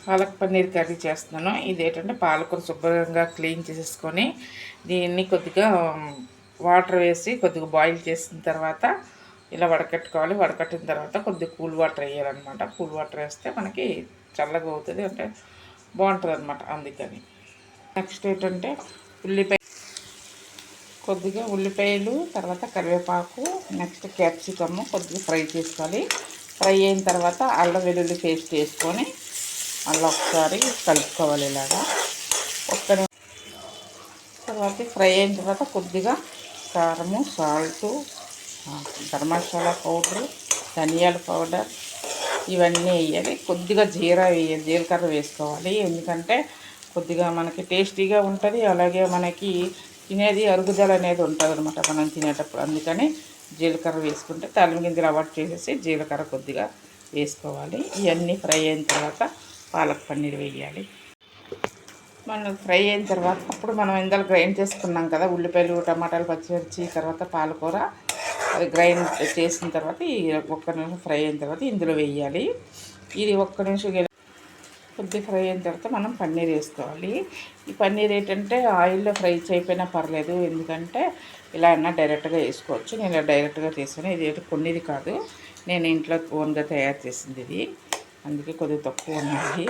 Palak paneer curry చేస్తున్నాను. ఇదేంటంటే పాలకూర శుభ్రంగా క్లీన్ చేసేసుకొని దీన్ని కొద్దిగా వాటర్ వేసి కొద్దిగా బాయిల్ చేసిన తర్వాత ఇలా వడకట్టుకోవాలి. వడకట్టిన తర్వాత కొద్దిగా కూల్ వాటర్ వేయాలన్నమాట. కూల్ వాటర్ వేస్తే మనకి చల్లగా అవుతుంది, అంటే బాగుంటుంది అనమాట. అందుకని నెక్స్ట్ ఏంటంటే కొద్దిగా ఉల్లిపాయలు, తర్వాత కరివేపాకు, నెక్స్ట్ క్యాప్సికమ్ కొద్దిగా ఫ్రై చేసుకోవాలి. ఫ్రై అయిన తర్వాత అల్లం వెల్లుల్లి పేస్ట్ వేసుకొని మళ్ళీ ఒకసారి కలుపుకోవాలి. ఇలాగా తర్వాత ఫ్రై అయిన తర్వాత కొద్దిగా కారము, సాల్టు, గరం మసాలా పౌడరు, ధనియాల పౌడర్ ఇవన్నీ వేయాలి. కొద్దిగా జీలకర్ర వేసుకోవాలి. ఎందుకంటే కొద్దిగా మనకి టేస్టీగా ఉంటుంది, అలాగే మనకి తినేది అరుగుదల అనేది ఉంటుంది అనమాట మనం తినేటప్పుడు. అందుకని జీలకర్ర వేసుకుంటే తాలింపు గింజలు అవాయిడ్ చేసేసి జీలకర్ర కొద్దిగా వేసుకోవాలి. ఇవన్నీ ఫ్రై అయిన తర్వాత పాలక్ పన్నీర్ వేయాలి. మనం ఫ్రై అయిన తర్వాత అప్పుడు మనం ఇందాక గ్రైండ్ చేసుకున్నాం కదా ఉల్లిపాయలు, టమాటాలు, పచ్చిమిర్చి, తర్వాత పాలకూర, అది గ్రైండ్ చేసిన తర్వాత ఈ ఒక్క నిమిషం ఫ్రై అయిన తర్వాత ఇందులో వేయాలి. ఇది ఒక్క నిమిషం కొద్దిగా ఫ్రై అయిన తర్వాత మనం పన్నీర్ వేసుకోవాలి. ఈ పన్నీర్ ఏంటంటే ఆయిల్లో ఫ్రై చేయకపోయినా పర్లేదు, ఎందుకంటే ఇలా అన్నా డైరెక్ట్గా వేసుకోవచ్చు. నేను ఇలా డైరెక్ట్గా చేసాను. ఇది ఏంటి కొన్నిది కాదు, నేను ఇంట్లో ఓన్గా తయారు చేసింది ఇది, అందుకే కొద్దిగా తక్కువ ఉన్నాయి.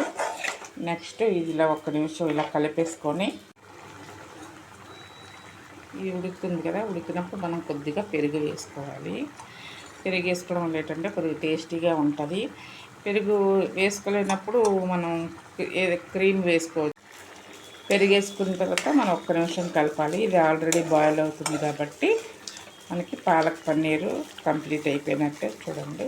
నెక్స్ట్ ఇది ఇలా ఒక్క నిమిషం ఇలా కలిపేసుకొని ఇది ఉడుకుతుంది కదా, ఉడికినప్పుడు మనం కొద్దిగా పెరుగు వేసుకోవాలి. పెరుగు వేసుకోవడం వల్ల ఏంటంటే కొద్దిగా టేస్టీగా ఉంటుంది. పెరుగు వేసుకోలేనప్పుడు మనం క్రీమ్ వేసుకోవచ్చు. పెరుగు వేసుకున్న తర్వాత మనం ఒక్క నిమిషం కలపాలి. ఇది ఆల్రెడీ బాయిల్ అవుతుంది కాబట్టి మనకి పాలక్ పన్నీరు కంప్లీట్ అయిపోయినట్టే. చూడండి.